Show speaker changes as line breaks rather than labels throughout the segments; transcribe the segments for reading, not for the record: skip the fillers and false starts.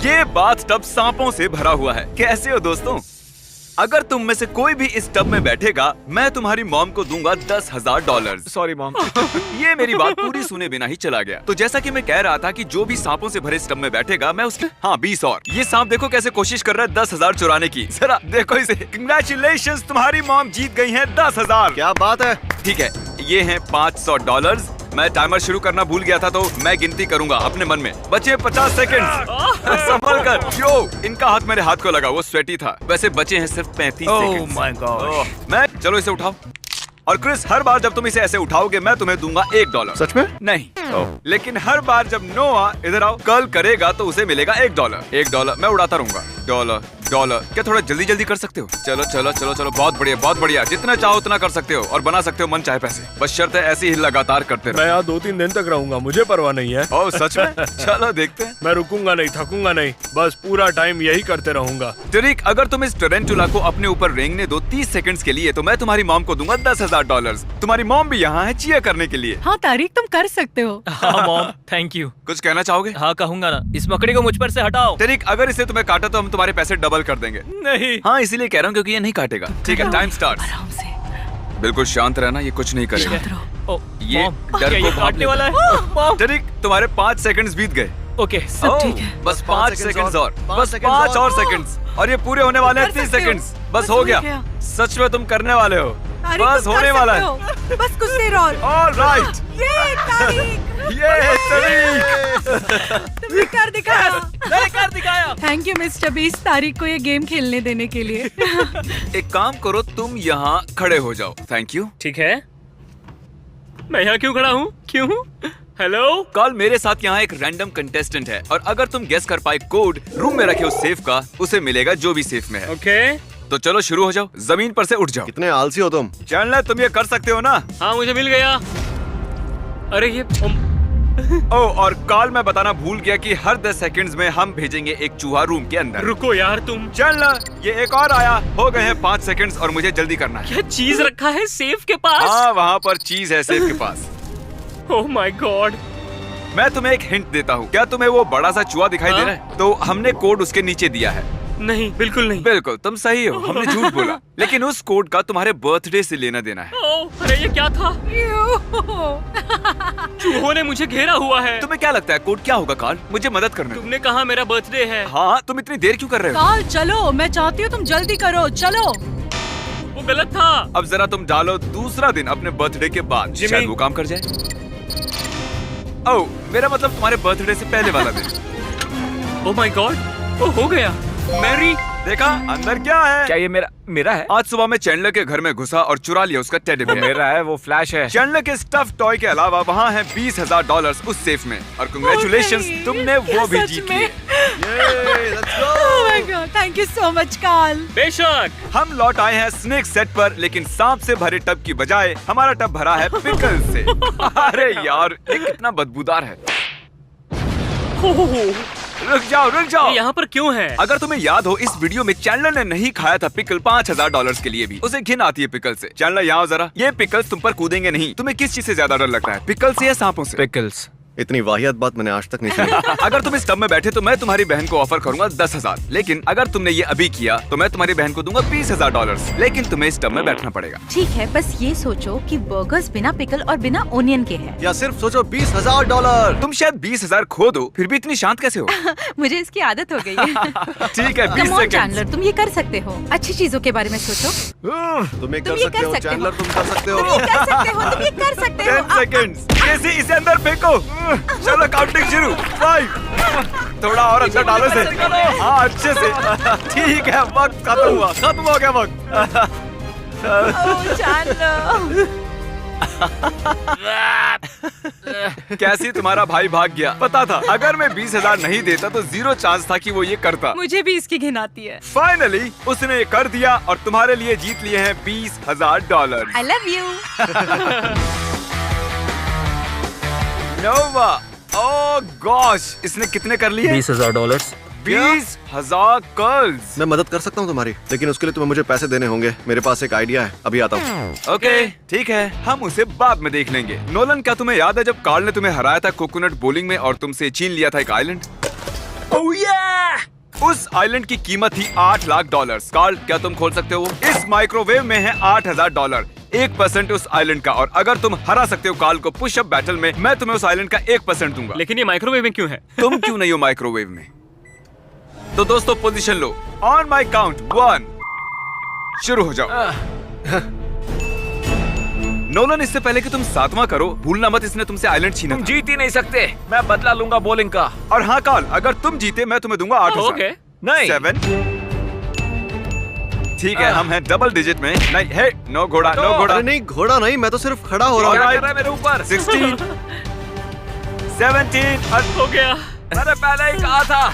ये बाथटब सांपों से भरा हुआ है। कैसे हो दोस्तों? अगर तुम में से कोई भी इस टब में बैठेगा, मैं तुम्हारी मॉम को दूंगा $10,000।
Sorry mom.
ये मेरी बात पूरी सुने बिना ही चला गया। तो जैसा कि मैं कह रहा था कि जो भी सांपों से भरे इस टब में बैठेगा, मैं उसके 20 और। ये सांप देखो कैसे कोशिश कर रहा है 10,000 चुराने की। जरा देखो इसे। कंग्रेचुलेशंस, तुम्हारी मॉम जीत गई है 10,000।
क्या बात है।
ठीक है, ये है $500। मैं टाइमर शुरू करना भूल गया था, तो मैं गिनती करूंगा अपने मन में। बचे 50 सेकंड। संभल कर। यो, इनका हाथ मेरे हाथ को लगा, वो स्वेटी था। वैसे बचे हैं सिर्फ 35 सेकंड।
Oh my God.
मैं चलो इसे उठाओ। और क्रिस, हर बार जब तुम इसे ऐसे उठाओगे, मैं तुम्हें दूंगा $1।
सच में?
नहीं, लेकिन हर बार जब नोआ इधर आओ कर्ल करेगा तो उसे मिलेगा $1। $1 मैं उड़ाता रहूंगा। डॉलर। क्या थोड़ा जल्दी जल्दी कर सकते हो? चलो चलो चलो चलो, बहुत बढ़िया बहुत बढ़िया। जितना चाहो उतना कर सकते हो और बना सकते हो मन चाहे पैसे। बस शर्त है ऐसी ही लगातार करते रहो।
मैं यहाँ 2-3 दिन तक रहूंगा, मुझे परवाह नहीं है।
ओह सच में? चलो देखते हैं।
मैं रुकूंगा नहीं, थकूंगा नहीं, बस पूरा टाइम यही करते रहूंगा।
टरीक, अगर तुम इस टरेंटुला को अपने ऊपर रेंगने दो 30 सेकंड्स के लिए, तो मैं तुम्हारी मॉम को दूंगा $10,000। तुम्हारी मॉम भी यहाँ है चीयर करने के लिए।
हाँ तारिक, तुम कर सकते हो।
हाँ मॉम, थैंक यू।
कुछ कहना चाहोगे?
हाँ कहूंगा ना, इस मकड़ी को मुझ पर से हटाओ।
टरीक, अगर इसे तुम्हें काटा तो हम तुम्हारे पैसे डबल कर देंगे।
नहीं।
हाँ इसीलिए कह रहा हूँ क्योंकि ये नहीं काटेगा। ठीक है, टाइम स्टार्ट।
आराम से।
बिल्कुल शांत रहना, ये कुछ नहीं करेगा।
शांत रहो।
ओ,
ये
मॉम,
डर
क्या
को
ये
भाप
काटने
लेगा।
वाला है? मॉम।
टरीक, तुम्हारे 5 सेकंड्स बीत गए।
ओके,
सब ठीक है।
बस 5
5
सेकंड्स और।
पाँच
बस
सेकंड्स
5 और
और।
सेकंड्स और ये पूरे होने वाले हैं 30
सकते हो।
सेकंड्स। बस हो गया। सच में तुम करने वाले हो।
तारिक,
बस
तुम कर
होने वाला
सकते
है।
हो। बस कुछ देर और।
ऑलराइट।
ये तारिक,
ये टरीक।
तुमने कर दिखाया।
मैंने कर दिखाया।
थैंक यू मिस्टर बीस, तारिक को ये गेम खेलने देने के लिए।
एक काम करो, तुम यहाँ खड़े हो जाओ। Thank you.
ठीक है, मैं यहाँ क्यों खड़ा हूँ? क्यों? हेलो।
कल मेरे साथ यहाँ एक रैंडम कंटेस्टेंट है और अगर तुम गेस कर पाए कोड रूम में रखे उस सेफ का, उसे मिलेगा जो भी सेफ में है।
ओके।
तो चलो शुरू हो जाओ, जमीन पर से उठ जाओ।
कितने आलसी हो तुम।
चैंडलर, तुम ये कर सकते हो ना?
हाँ मुझे मिल गया। अरे ये
ओह, और कल मैं बताना भूल गया कि हर 10 सेकंड्स में हम भेजेंगे एक चूहा रूम के अंदर।
रुको यार तुम।
चैंडलर, ये एक और आया। हो गए हैं 5 सेकंड्स और मुझे जल्दी करना है।
क्या चीज रखा है सेफ के पास?
हाँ, वहाँ पर चीज है सेफ के पास।
Oh my God.
मैं तुम्हें एक हिंट देता हूँ। क्या तुम्हें वो बड़ा सा चूहा दिखाई दे
हाँ?
रहा है? तो हमने कोड उसके नीचे दिया है।
नहीं, बिल्कुल नहीं।
बिल्कुल, तुम सही हो, हमने झूठ बोला। लेकिन उस कोड का तुम्हारे बर्थडे से लेना देना है।
ओह, अरे ये क्या था? चूहों ने मुझे घेरा हुआ है।
तुम्हें क्या लगता है कोड क्या होगा कार्ल? मुझे मदद करना।
तुमने कहा मेरा बर्थडे है।
हाँ, तुम इतनी देर क्यों कर रहे हो?
काल चलो, मैं चाहती हूँ तुम जल्दी करो। चलो।
वो गलत था।
अब जरा तुम डालो दूसरा दिन अपने बर्थडे के बाद,
जिमी।
शायद वो काम कर जाए। ओह, मेरा मतलब तुम्हारे बर्थडे से पहले वाला दिन।
ओह माय गॉड, वो हो गया। मैरी,
देखा अंदर क्या है?
क्या ये मेरा है?
आज सुबह मैं चैंडलर के घर में घुसा और चुरा लिया उसका टेडी बियर।
मेरा है, वो फ्लैश है।
चैंडलर के स्टफ टॉय के अलावा वहाँ है $20,000 उस सेफ में। और कंग्रेचुलेशंस,
नहीं,
तुमने
क्या
वो भी
सच
जीत
में?
लिए।
Oh my God, thank you so much, काल।
बेशक।
हम लौट आए हैं स्नेक सेट पर, लेकिन सांप से भरे टब की बजाय हमारा टब भरा है पिकल से। अरे यार, ये कितना बदबूदार है। रुक जाओ।
ये यहाँ पर क्यों है?
अगर तुम्हें याद हो, इस वीडियो में चैंडलर ने नहीं खाया था पिकल $5,000 के लिए भी। उसे घिन आती है पिकल से। चैंडलर यहाँ आओ जरा। ये पिकल्स तुम पर कूदेंगे नहीं। तुम्हें किस चीज से ज्यादा डर लगता है, पिकल से या सांपों से?
पिकल्स।
इतनी वाहियात बात मैंने आज तक नहीं सुनी।
अगर तुम इस टब में बैठे तो मैं तुम्हारी बहन को ऑफर करूंगा 10,000। लेकिन अगर तुमने ये अभी किया तो मैं तुम्हारी बहन को दूंगा $20,000। लेकिन तुम्हें इस टब में बैठना पड़ेगा।
ठीक है, बस ये सोचो कि बर्गर्स बिना पिकल और बिना ओनियन के हैं।
या सिर्फ सोचो $20,000।
तुम शायद 20,000 खो दो, फिर भी इतनी शांत कैसे हो?
मुझे इसकी आदत हो गई है।
ठीक है, 20
कम ऑन
सेकंड।
चैंडलर, तुम ये कर सकते हो। अच्छी चीजों के बारे में सोचो।
तुम ये
तुम
कर
ये
सकते
कर
हो
सकते हो।
चैंडलर, तुम कर सकते हो।
तुम ये कर सकते हो, तुम ये कर सकते हो।
10 सेकंड्स। इसे अंदर फेंको। चलो काउंटिंग शुरू। 5। थोड़ा और अंदर डालो से। हाँ, अच्छे से। ठीक है, वक्त खत्म हो गया वक्त।
ओह, चैंडलर।
कैसी तुम्हारा भाई भाग गया? पता था अगर मैं 20,000 नहीं देता तो 0 चांस था कि वो ये करता।
मुझे भी इसकी घिन आती है।
फाइनली उसने ये कर दिया और तुम्हारे लिए जीत लिए हैं $20,000।
I love you।
Nova, oh gosh, इसने कितने कर लिए?
$20,000।
20,000 कर्ल्स।
मैं मदद कर सकता हूँ तुम्हारी, लेकिन उसके लिए तुम्हें मुझे पैसे देने होंगे। मेरे पास एक आइडिया है, अभी आता हूँ।
ओके, ठीक है, हम उसे बाद में देख लेंगे। नोलन, क्या तुम्हें याद है जब कार्ल ने तुम्हें हराया था कोकोनट बोलिंग में और तुमसे छीन लिया था एक आइलैंड?
ओह yeah!
उस आइलैंड की कीमत थी $8 लाख। कार्ल, क्या तुम खोल सकते हो? इस माइक्रोवेव में है $8,000, 1% उस आइलैंड का। और अगर तुम हरा सकते हो कार्ल को पुशअप बैटल में, मैं तुम्हें उस आइलैंड का 1% दूंगा।
लेकिन ये माइक्रोवेव में क्यों है?
तुम क्यों नहीं हो माइक्रोवेव में? तो दोस्तों position low. On my count 1 शुरू हो जाओ। नोलन, इससे पहले कि तुम 7वां करो, भूलना मत इसने तुमसे आइलैंड छीना था।
जीत ही नहीं सकते, मैं बदला लूंगा बॉलिंग का।
और हाँ कार्ल, अगर तुम जीते मैं तुम्हें दूंगा 8,000।
ओके।
नहीं
7। ठीक है, हम हैं डबल डिजिट में। नहीं है, नो घोड़ा, नो घोड़ा।
अरे नहीं, घोड़ा नहीं, मैं तो सिर्फ खड़ा हो रहा
क्या
हूँ।
कर रहा है मेरे ऊपर?
16, 17 और
हो गया।
मैंने पहले ही कहा था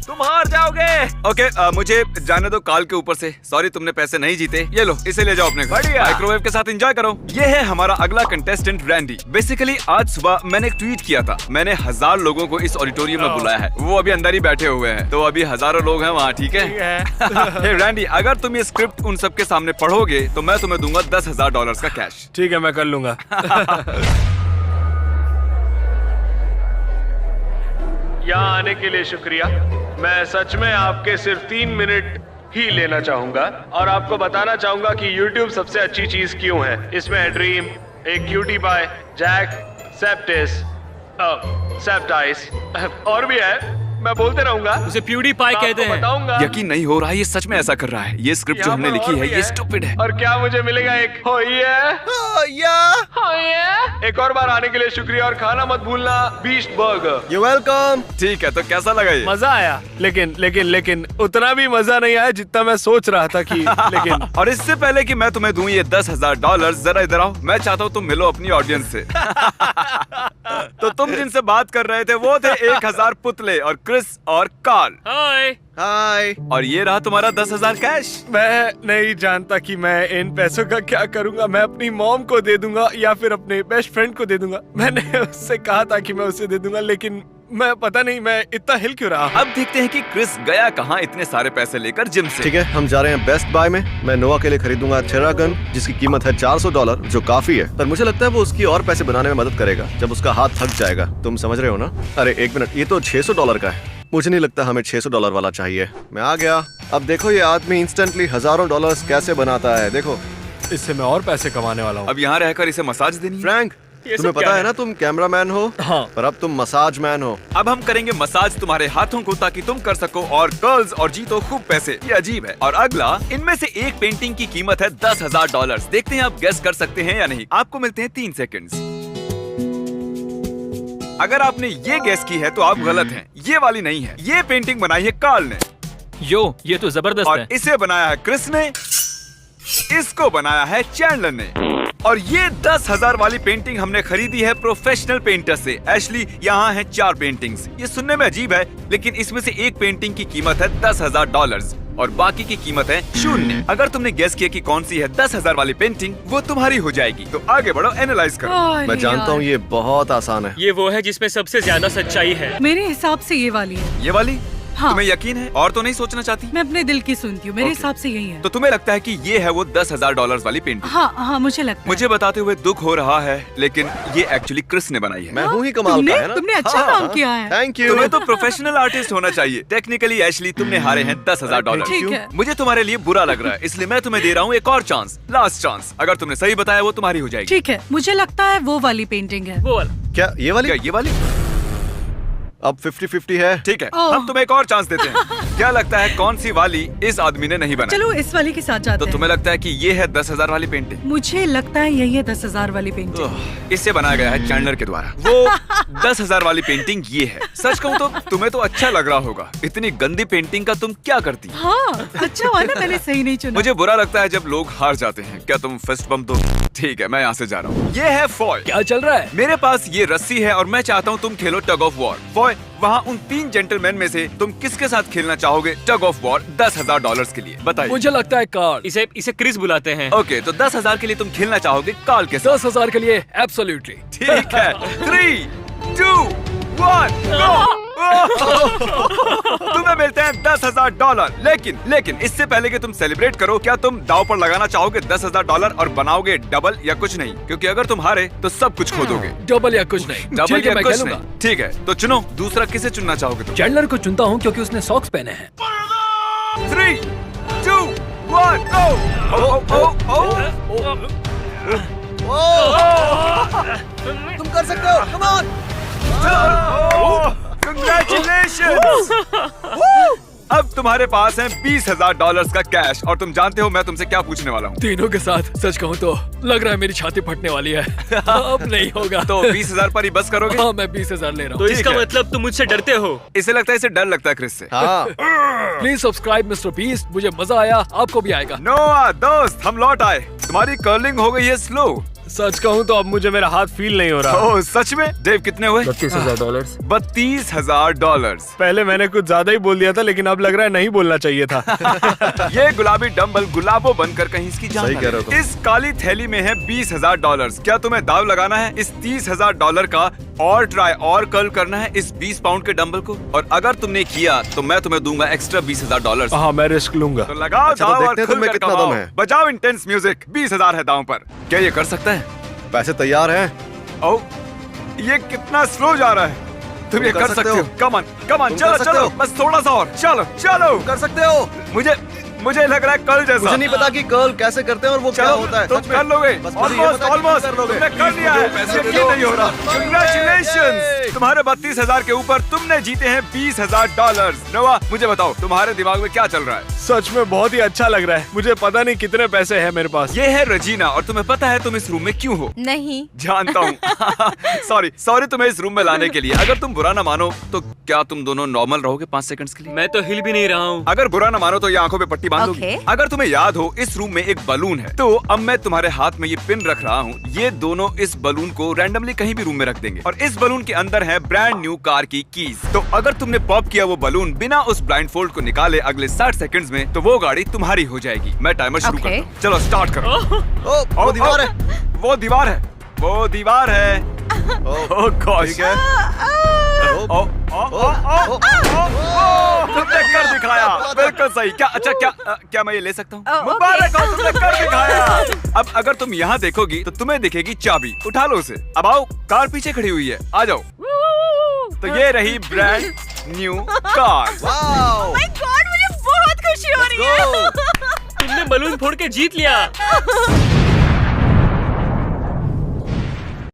तुम हार जाओगे।
ओके, मुझे जाने दो कार्ल के ऊपर से। सॉरी, तुमने पैसे नहीं जीते। ये लो, इसे ले जाओ अपने घर।
बढ़िया।
माइक्रोवेव के साथ एंजॉय करो। ये है हमारा अगला कंटेस्टेंट रैंडी। बेसिकली आज सुबह मैंने एक ट्वीट किया था। मैंने 1000 लोगों को इस ऑडिटोरियम में बुलाया है। वो अभी अंदर ही बैठे हुए हैं, तो अभी हजारों लोग हैं वहाँ। ठीक है? हे रैंडी, अगर तुम ये स्क्रिप्ट उन सबके सामने पढ़ोगे तो मैं तुम्हें दूंगा $10,000 का कैश।
ठीक है, मैं कर लूंगा। यहाँ आने के लिए शुक्रिया। मैं सच में आपके सिर्फ 3 मिनट ही लेना चाहूंगा और आपको बताना चाहूंगा कि YouTube सबसे अच्छी चीज क्यों है। इसमें है ड्रीम, एक क्यूटी पाई, जैक, सेप्टिस, सेप्टाइस और भी है। मैं बोलते रहूंगा।
उसे प्यूडी पाई कहते हैं।
बताऊंगा।
यकीन नहीं हो रहा है, ये सच में ऐसा कर रहा है। ये स्क्रिप्ट जो हमने लिखी है ये स्टूपिड है।
और क्या मुझे मिलेगा? एक हो ये एक और बार आने के लिए शुक्रिया और खाना मत भूलना बीस्ट बर्गर।
You welcome.
ठीक है, तो कैसा लगा ये?
मजा आया, लेकिन उतना भी मजा नहीं आया जितना मैं सोच रहा था कि लेकिन
और इससे पहले कि मैं तुम्हें दूं ये $10,000, जरा इधर आओ। मैं चाहता हूँ तुम मिलो अपनी ऑडियंस से। तो तुम जिनसे बात कर रहे थे वो थे 1000 पुतले और क्रिस और कार्ल।
हाय।
हाय।
और ये रहा तुम्हारा 10,000 कैश।
मैं नहीं जानता कि मैं इन पैसों का क्या करूंगा। मैं अपनी मॉम को दे दूंगा या फिर अपने बेस्ट फ्रेंड को दे दूंगा। मैंने उससे कहा था कि मैं उसे दे दूंगा, लेकिन मैं पता नहीं मैं इतना हिल क्यों रहा।
अब देखते हैं कि क्रिस गया कहाँ इतने सारे पैसे लेकर जिम से।
ठीक है, हम जा रहे हैं बेस्ट बाय में। मैं नोआ के लिए खरीदूंगा थेरागन, जिसकी कीमत है $400, जो काफी है। पर मुझे लगता है वो उसकी और पैसे बनाने में मदद करेगा जब उसका हाथ थक जाएगा। तुम समझ रहे हो ना? अरे एक मिनट, ये तो $600 का है। मुझे नहीं लगता हमें $600 वाला चाहिए। मैं आ गया। अब देखो ये आदमी इंस्टेंटली हजारों डॉलर्स कैसे बनाता है। देखो,
इससे मैं और पैसे कमाने वाला हूँ।
अब यहाँ रहकर इसे मसाज देनी है।
फ्रैंक,
ये
तुम्हें
सब क्या
पता है
है?
ना तुम कैमरामैन हो,
हाँ।
पर अब तुम मसाज मैन हो।
अब हम करेंगे मसाज तुम्हारे हाथों को ताकि तुम कर सको और गर्ल्स और जीतो खूब पैसे। ये अजीब है। और अगला, इनमें से एक पेंटिंग की कीमत है $10,000। देखते हैं आप गेस कर सकते हैं या नहीं। आपको मिलते हैं 3 सेकंड्स। अगर आपने ये गेस की है तो आप गलत हैं। ये वाली नहीं है। ये पेंटिंग बनाई है कार्ल ने
यो, ये तो जबरदस्त
और
है।
इसे बनाया है क्रिस ने, इसको बनाया है चैंडलर ने। और ये 10,000 वाली पेंटिंग हमने खरीदी है प्रोफेशनल पेंटर से। एशली, यहाँ है 4 पेंटिंग्स। ये सुनने में अजीब है, लेकिन इसमें से एक पेंटिंग की कीमत है $10,000 और बाकी की कीमत है 0। अगर तुमने गेस किया कि कौन सी है 10,000 वाली पेंटिंग, वो तुम्हारी हो जाएगी। तो आगे बढ़ो, एनालाइज करो।
मैं जानता हूँ ये बहुत आसान है।
ये वो है जिसमें सबसे ज्यादा सच्चाई है।
मेरे हिसाब से ये वाली है।
ये वाली?
हाँ।
तुम्हें यकीन है? और तो नहीं सोचना चाहती?
मैं अपने दिल की सुनती हूँ। मेरे
Okay.
हिसाब से यही है।
तो तुम्हें लगता है कि ये है वो $10,000 वाली पेंटिंग?
हाँ हाँ, मुझे लगता है।
मुझे बताते हुए दुख हो रहा है, लेकिन ये एक्चुअली क्रिस ने बनाई है।
मैं हूँ ही कमाल का, है ना?
तुमने अच्छा काम किया है।
Thank you.
तुम्हें तो प्रोफेशनल आर्टिस्ट होना चाहिए। टेक्निकली एशली, तुमने हारे हैं $10,000।
ठीक है।
मुझे तुम्हारे लिए बुरा लग रहा है, इसलिए मैं तुम्हें दे रहा हूँ एक और चांस, लास्ट चांस। अगर तुमने सही बताया वो तुम्हारी हो जाएगी।
ठीक है, मुझे लगता है वो वाली पेंटिंग है।
वो वाला।
क्या ये वाली?
क्या ये वाली?
अब 50-50 है।
ठीक है,
ओह।
हम तुम्हें एक और चांस देते हैं। क्या लगता है कौन सी वाली इस आदमी ने नहीं बनाई?
चलो इस वाली के साथ जाते
तो
हैं।
तुम्हें लगता है कि ये है 10,000 वाली पेंटिंग?
मुझे लगता है यही है 10,000 वाली पेंटिंग।
इससे बनाया गया है चैंडलर के द्वारा। वो 10,000 वाली पेंटिंग ये है। सच कहूँ तो तुम्हें तो अच्छा लग रहा होगा। इतनी गंदी पेंटिंग का तुम क्या करती?
हाँ, अच्छा हुआ ना मैंने सही नहीं चुना।
मुझे बुरा लगता है जब लोग हार जाते हैं। क्या तुम फिस्ट बम दो? ठीक है, मैं यहाँ से जा रहा हूँ। ये है फॉय।
क्या चल रहा है?
मेरे पास ये रस्सी है और मैं चाहता हूँ तुम खेलो टग ऑफ वॉर। फॉय, वहाँ उन 3 जेंटलमैन में से तुम किसके साथ खेलना चाहोगे टग ऑफ वॉर $10,000 के लिए? बताइए।
मुझे लगता है कार्ल।
इसे क्रिस बुलाते हैं।
ओके, तो 10,000 के लिए तुम खेलना चाहोगे कार्ल के साथ?
10,000 के लिए एब्सोल्युटली।
ठीक है। 3, 2, 1, गो। तुम्हें मिलते हैं $10,000। लेकिन इससे पहले कि तुम सेलिब्रेट करो, क्या तुम दाव पर लगाना चाहोगे $10,000 और बनाओगे डबल या कुछ नहीं? क्योंकि अगर तुम हारे तो सब कुछ खो दोगे।
डबल या कुछ नहीं।
डबल
ठीक है,
या
मैं
कुछ
खेलूंगा।
नहीं। ठीक है, तो चुनो। दूसरा किसे चुनना चाहोगे तुम?
चैंडलर को चुनता हूँ क्योंकि उसने सॉक्स पहने हैं।
3, 2, 1, go!
तुम कर सकते हो, कम ऑन।
Congratulations! अब तुम्हारे पास है $20,000 का कैश और तुम जानते हो मैं तुमसे क्या पूछने वाला हूँ।
तीनों के साथ सच कहूँ तो लग रहा है मेरी छाती फटने वाली है। अब नहीं होगा।
तो 20,000 पर ही बस करोगे?
हाँ, मैं 20,000 ले रहा
तो
हूँ।
इसका
ठीक है।
मतलब तुम मुझसे डरते हो?
इसे लगता है इसे डर लगता है क्रिस से।
हाँ,
प्लीज सब्सक्राइब मिस्टर बीस्ट। मुझे मजा आया, आपको भी आएगा।
नोआ दोस्त, हम लौट आए। तुम्हारी कर्लिंग हो गई है स्लो।
सच कहूँ तो अब मुझे मेरा हाथ फील नहीं हो रहा।
ओह सच में? देव कितने हुए?
$32,000।
$32,000।
पहले मैंने कुछ ज्यादा ही बोल दिया था, लेकिन अब लग रहा है नहीं बोलना चाहिए था।
ये गुलाबी डंबल गुलाबो बनकर कहीं इसकी जान
सही
न
कह रहे हो
ले।
तुम।
इस काली थैली में है $20,000। क्या तुम्हें दाव लगाना है इस $30,000 का और ट्राई और कर्ल करना है इस 20 पाउंड के डंबल को? और अगर तुमने किया तो मैं तुम्हें दूंगा एक्स्ट्रा $20,000।
हाँ, मैं रिस्क लूंगा।
तो लगाओ
अच्छा, तो
दाव और
देखते हैं तुम में
खुलकर
कितना
कमाओ।
दम है।
बजाओ इंटेंस म्यूजिक। 20,000 है दाव पर। क्या ये कर सकता है?
पैसे तैयार हैं।
ओ, ये कितना स्लो जा रहा है। तुम ये कर सकते हो। कम ऑन
तुम
चलो
कर सकते
चलो,
हो।
बस थोड़ा सा और। चलो
कर सकते हो।
मुझे लग रहा है कल जैसा।
मुझे नहीं पता कि कर्ल कैसे करते हैं और वो क्या
चलो,
होता है।
तुम
सच में।
कर लोगे।
बस मुझे ये पता है कि तुम कर लोगे।
तुमने कर लिया है। यकीन नहीं हो रहा। Congratulations! तुम्हारे 32,000 के ऊपर तुमने जीते हैं $20,000। नोआ, मुझे बताओ तुम्हारे दिमाग में क्या चल रहा है?
सच में बहुत ही अच्छा लग रहा है। मुझे पता नहीं कितने पैसे हैं मेरे पास।
ये है रजीना और तुम्हें पता है तुम इस रूम में क्यों हो?
नहीं।
जानता हूँ। सॉरी तुम्हें इस रूम में लाने के लिए। अगर तुम बुरा ना मानो तो क्या तुम दोनों नॉर्मल रहोगे 5 सेकंड्स के लिए?
मैं तो हिल भी नहीं रहा हूँ।
अगर बुरा ना मानो तो ये आंखों पे पट्टी बांध
Okay.
दोगी। अगर तुम्हें याद हो इस रूम में एक बलून है, तो अब मैं तुम्हारे हाथ में ये पिन रख रहा हूँ। ये दोनों इस बलून को रैंडमली कहीं भी रूम में रख देंगे और इस बलून के अंदर है ब्रांड न्यू कार की कीज। तो अगर तुमने पॉप किया वो बलून बिना उस ब्लाइंड फोल्ड को निकाले अगले 60 सेकंड्स में, तो वो गाड़ी तुम्हारी हो जाएगी। मैं टाइमर शुरू
Okay.
करता हूँ। चलो स्टार्ट करो।
ओ, वो दीवार है।
वो दीवार है। वो दीवार है।
ओ,
ओह गॉश।
ठीक है।
ओ, ओ, ओ, ओ, ओ, ओ, ओ, तुमने कर दिखाया। बिल्कुल सही। क्या मैं ये ले सकता हूँ?
Oh, okay.
मुबारक हो, तुमने कर दिखाया। अब अगर तुम यहाँ देखोगी तो तुम्हें दिखेगी चाबी। उठा लो उसे। अब आओ, कार पीछे खड़ी हुई है। आ जाओ। तो ये रही brand new car.
Wow.
My God, मुझे बहुत खुशी हो रही है।
तुमने बलून फोड़ के जीत लिया।